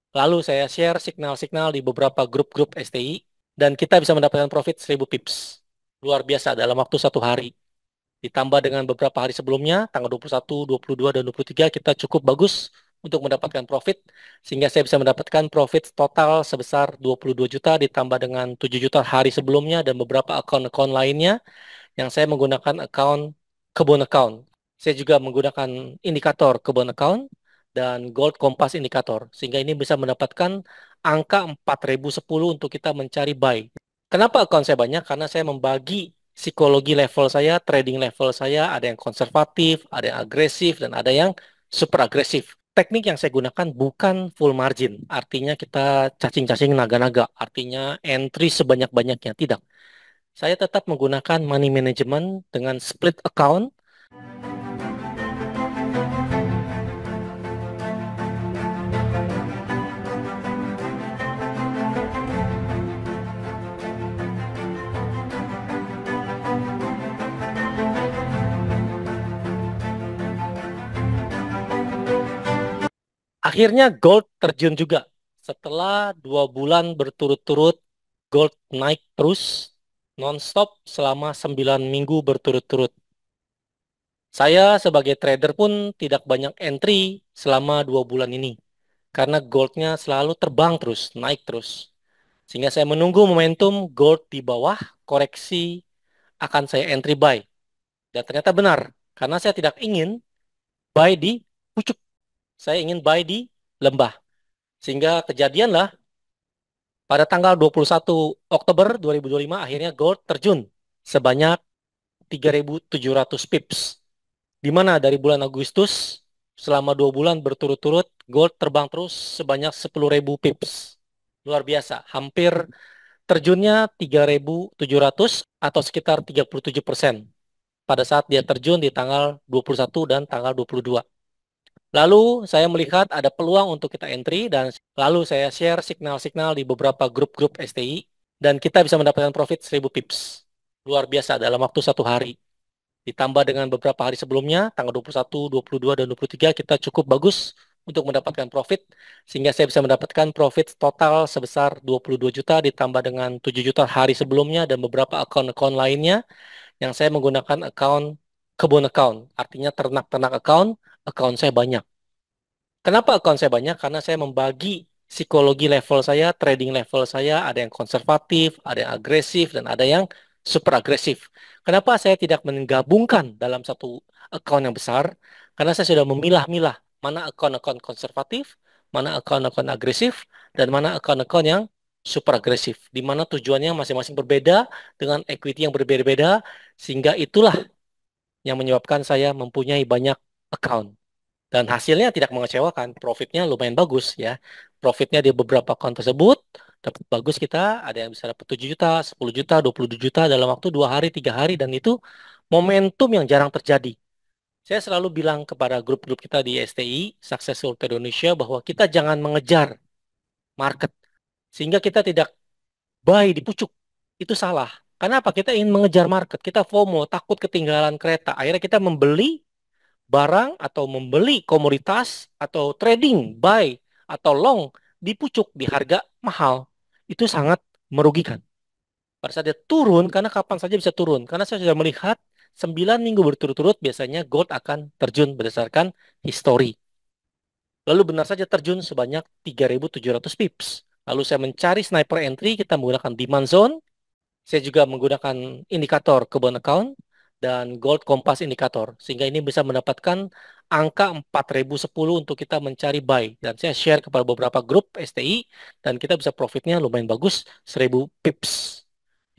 Lalu saya share signal-signal di beberapa grup-grup STI dan kita bisa mendapatkan profit 1000 pips. Luar biasa dalam waktu 1 hari. Ditambah dengan beberapa hari sebelumnya, tanggal 21, 22, dan 23, kita cukup bagus untuk mendapatkan profit. Sehingga saya bisa mendapatkan profit total sebesar 22 juta ditambah dengan 7 juta hari sebelumnya dan beberapa account-account lainnya yang saya menggunakan account kebun account. Saya juga menggunakan indikator kebun account dan Gold Kompas indikator. Sehingga ini bisa mendapatkan angka 4010 untuk kita mencari buy. Kenapa account saya banyak? Karena saya membagi psikologi level saya, trading level saya, ada yang konservatif, ada yang agresif, dan ada yang super agresif. Teknik yang saya gunakan bukan full margin, artinya kita cacing-cacing naga-naga, artinya entry sebanyak-banyaknya, tidak. Saya tetap menggunakan money management dengan split account. Akhirnya gold terjun juga. Setelah 2 bulan berturut-turut, gold naik terus, non-stop selama 9 minggu berturut-turut. Saya sebagai trader pun tidak banyak entry selama 2 bulan ini. Karena goldnya selalu terbang terus, naik terus. Sehingga saya menunggu momentum gold di bawah, koreksi akan saya entry buy. Dan ternyata benar, karena saya tidak ingin buy di pucuk. Saya ingin buy di lembah. Sehingga kejadianlah pada tanggal 21 Oktober 2025 akhirnya gold terjun sebanyak 3.700 pips. Di mana dari bulan Agustus selama 2 bulan berturut-turut gold terbang terus sebanyak 10.000 pips. Luar biasa, hampir terjunnya 3.700 atau sekitar 37% pada saat dia terjun di tanggal 21 dan tanggal 22. Lalu saya melihat ada peluang untuk kita entry dan lalu saya share signal-signal di beberapa grup-grup STI dan kita bisa mendapatkan profit 1000 pips. Luar biasa dalam waktu 1 hari. Ditambah dengan beberapa hari sebelumnya, tanggal 21, 22, dan 23, kita cukup bagus untuk mendapatkan profit. Sehingga saya bisa mendapatkan profit total sebesar 22 juta ditambah dengan 7 juta hari sebelumnya dan beberapa account-account lainnya yang saya menggunakan account kebun account. Artinya ternak-ternak account saya banyak. Kenapa account saya banyak? Karena saya membagi psikologi level saya, trading level saya, ada yang konservatif, ada yang agresif, dan ada yang super agresif. Kenapa saya tidak menggabungkan dalam satu account yang besar? Karena saya sudah memilah-milah mana account-account konservatif, mana account-account agresif, dan mana account-account yang super agresif. Di mana tujuannya masing-masing berbeda dengan equity yang berbeda-beda, sehingga itulah yang menyebabkan saya mempunyai banyak account. Dan hasilnya tidak mengecewakan, profitnya lumayan bagus ya. Profitnya di beberapa account tersebut dapat bagus kita, ada yang bisa dapat 7 juta, 10 juta, 22 juta dalam waktu 2 hari, 3 hari, dan itu momentum yang jarang terjadi. Saya selalu bilang kepada grup-grup kita di STI, Successful Trader Indonesia, bahwa kita jangan mengejar market. Sehingga kita tidak buy di pucuk. Itu salah. Kenapa? Kita ingin mengejar market. Kita FOMO, takut ketinggalan kereta. Akhirnya kita membeli barang atau membeli komoditas atau trading buy atau long di pucuk di harga mahal itu sangat merugikan. Pada saat dia turun, karena kapan saja bisa turun. Karena saya sudah melihat 9 minggu berturut-turut biasanya gold akan terjun berdasarkan histori. Lalu benar saja terjun sebanyak 3.700 pips. Lalu saya mencari sniper entry, kita menggunakan demand zone. Saya juga menggunakan indikator kebun account dan gold kompas indikator. Sehingga ini bisa mendapatkan angka 4010 untuk kita mencari buy. Dan saya share kepada beberapa grup STI dan kita bisa profitnya lumayan bagus 1000 pips.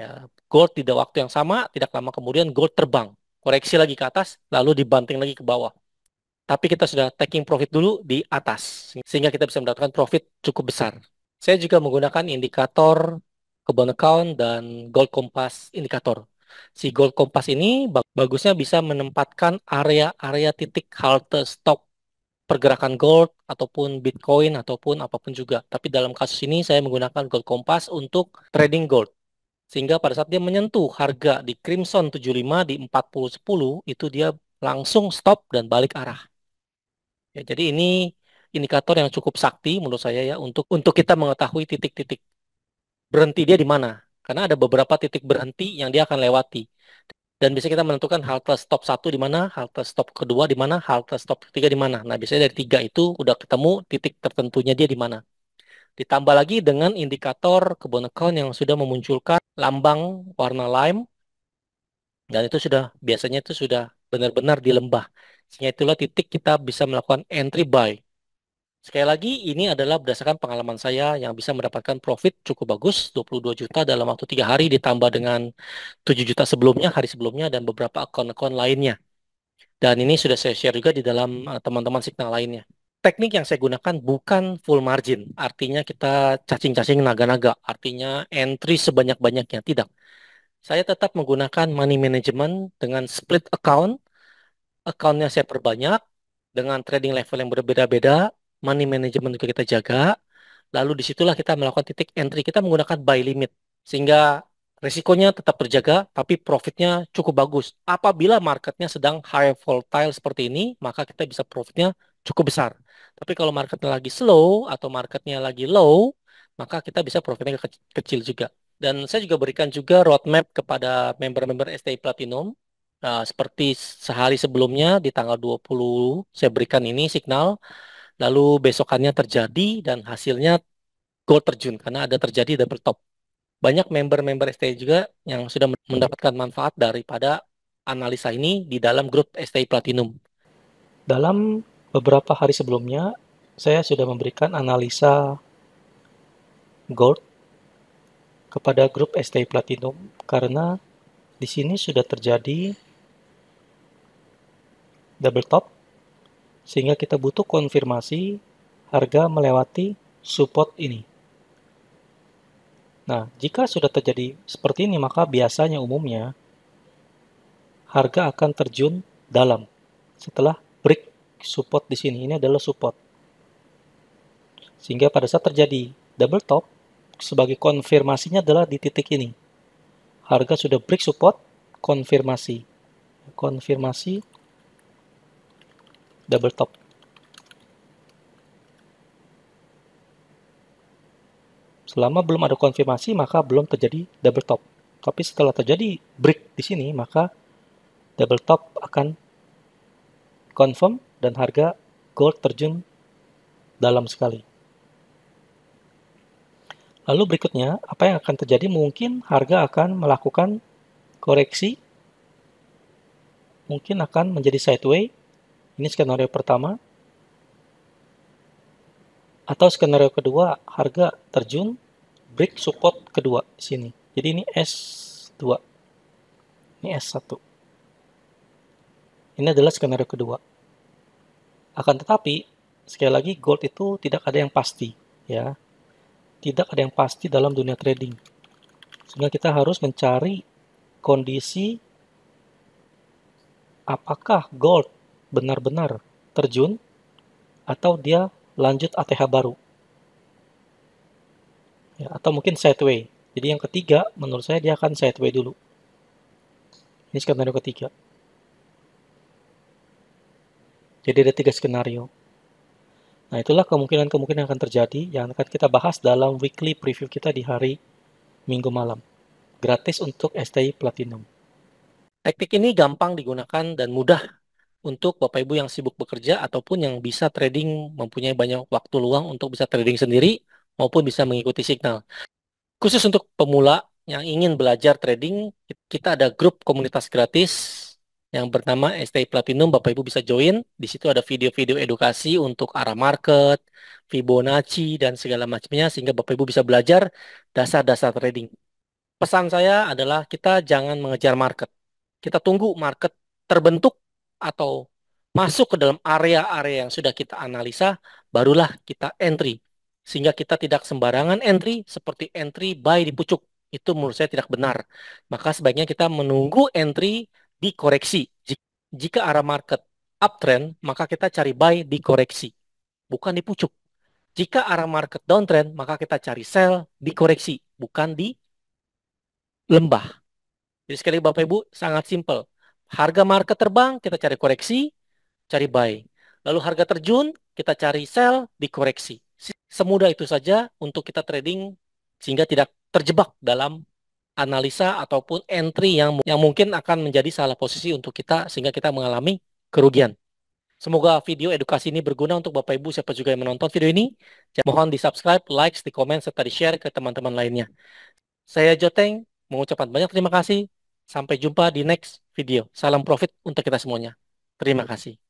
Ya, gold tidak waktu yang sama, tidak lama kemudian gold terbang. Koreksi lagi ke atas, lalu dibanting lagi ke bawah. Tapi kita sudah taking profit dulu di atas. Sehingga kita bisa mendapatkan profit cukup besar. Saya juga menggunakan indikator kebun account dan gold compass indikator. Si gold compass ini bagusnya bisa menempatkan area-area titik halte stop pergerakan gold ataupun Bitcoin ataupun apapun juga. Tapi dalam kasus ini saya menggunakan gold compass untuk trading gold. Sehingga pada saat dia menyentuh harga di Crimson 75 di 4010 itu dia langsung stop dan balik arah. Ya, jadi ini indikator yang cukup sakti menurut saya ya untuk kita mengetahui titik-titik berhenti dia di mana. Karena ada beberapa titik berhenti yang dia akan lewati. Dan bisa kita menentukan halte stop satu di mana, halte stop kedua di mana, halte stop ketiga di mana. Nah, biasanya dari tiga itu udah ketemu titik tertentunya dia di mana. Ditambah lagi dengan indikator kebun account yang sudah memunculkan lambang warna lime, dan itu sudah biasanya itu sudah benar-benar di lembah. Sehingga itulah titik kita bisa melakukan entry buy. Sekali lagi, ini adalah berdasarkan pengalaman saya yang bisa mendapatkan profit cukup bagus, 22 juta dalam waktu 3 hari ditambah dengan 7 juta sebelumnya, hari sebelumnya, dan beberapa akun-akun lainnya. Dan ini sudah saya share juga di dalam teman-teman Signal lainnya. Teknik yang saya gunakan bukan full margin, artinya kita cacing-cacing naga-naga, artinya entry sebanyak-banyaknya, tidak. Saya tetap menggunakan money management dengan split account, accountnya saya perbanyak, dengan trading level yang berbeda-beda, money management juga kita jaga, lalu disitulah kita melakukan titik entry, kita menggunakan buy limit, sehingga risikonya tetap terjaga, tapi profitnya cukup bagus. Apabila marketnya sedang high volatile seperti ini, maka kita bisa profitnya cukup besar. Tapi kalau marketnya lagi slow atau marketnya lagi low, maka kita bisa profitnya kecil juga. Dan saya juga berikan juga roadmap kepada member-member STI Platinum. Nah, seperti sehari sebelumnya di tanggal 20 saya berikan ini signal, lalu besokannya terjadi dan hasilnya gold terjun karena ada terjadi double top. Banyak member-member STI juga yang sudah mendapatkan manfaat daripada analisa ini di dalam grup STI Platinum. Dalam beberapa hari sebelumnya, saya sudah memberikan analisa gold kepada grup STI Platinum karena di sini sudah terjadi double top sehingga kita butuh konfirmasi harga melewati support ini. Nah, jika sudah terjadi seperti ini, maka biasanya umumnya harga akan terjun dalam setelah break support di sini. Ini adalah support. Sehingga pada saat terjadi double top, sebagai konfirmasinya adalah di titik ini. Harga sudah break support, konfirmasi. Konfirmasi double top. Selama belum ada konfirmasi, maka belum terjadi double top. Tapi setelah terjadi break di sini, maka double top akan confirm dan harga gold terjun dalam sekali. Lalu berikutnya, apa yang akan terjadi? Mungkin harga akan melakukan koreksi, mungkin akan menjadi sideways. Ini skenario pertama. Atau skenario kedua, harga terjun, break support kedua di sini. Jadi ini S2, ini S1. Ini adalah skenario kedua. Akan tetapi, sekali lagi gold itu tidak ada yang pasti, ya. Tidak ada yang pasti dalam dunia trading. Sehingga kita harus mencari kondisi apakah gold benar-benar terjun atau dia lanjut ATH baru. Ya, atau mungkin sideways. Jadi yang ketiga, menurut saya dia akan sideways dulu. Ini skenario ketiga. Jadi ada 3 skenario. Nah, itulah kemungkinan-kemungkinan yang akan terjadi yang akan kita bahas dalam weekly preview kita di hari Minggu malam. Gratis untuk STI Platinum. Teknik ini gampang digunakan dan mudah untuk Bapak Ibu yang sibuk bekerja ataupun yang bisa trading, mempunyai banyak waktu luang untuk bisa trading sendiri maupun bisa mengikuti signal. Khusus untuk pemula yang ingin belajar trading, kita ada grup komunitas gratis yang bernama STI Platinum. Bapak Ibu bisa join. Di situ ada video-video edukasi untuk arah market, Fibonacci, dan segala macamnya sehingga Bapak Ibu bisa belajar dasar-dasar trading. Pesan saya adalah kita jangan mengejar market. Kita tunggu market terbentuk atau masuk ke dalam area-area yang sudah kita analisa, barulah kita entry. Sehingga kita tidak sembarangan entry seperti entry buy di pucuk. Itu menurut saya tidak benar. Maka sebaiknya kita menunggu entry di koreksi. Jika arah market uptrend, maka kita cari buy di koreksi, bukan di pucuk. Jika arah market downtrend, maka kita cari sell di koreksi, bukan di lembah. Jadi sekali Bapak Ibu, sangat simpel. Harga market terbang, kita cari koreksi, cari buy. Lalu harga terjun, kita cari sell, dikoreksi. Semudah itu saja untuk kita trading sehingga tidak terjebak dalam analisa ataupun entry yang mungkin akan menjadi salah posisi untuk kita sehingga kita mengalami kerugian. Semoga video edukasi ini berguna untuk Bapak Ibu siapa juga yang menonton video ini. Mohon di-subscribe, like, di-komen, serta di-share ke teman-teman lainnya. Saya Joteng mengucapkan banyak terima kasih. Sampai jumpa di next video. Salam profit untuk kita semuanya. Terima kasih.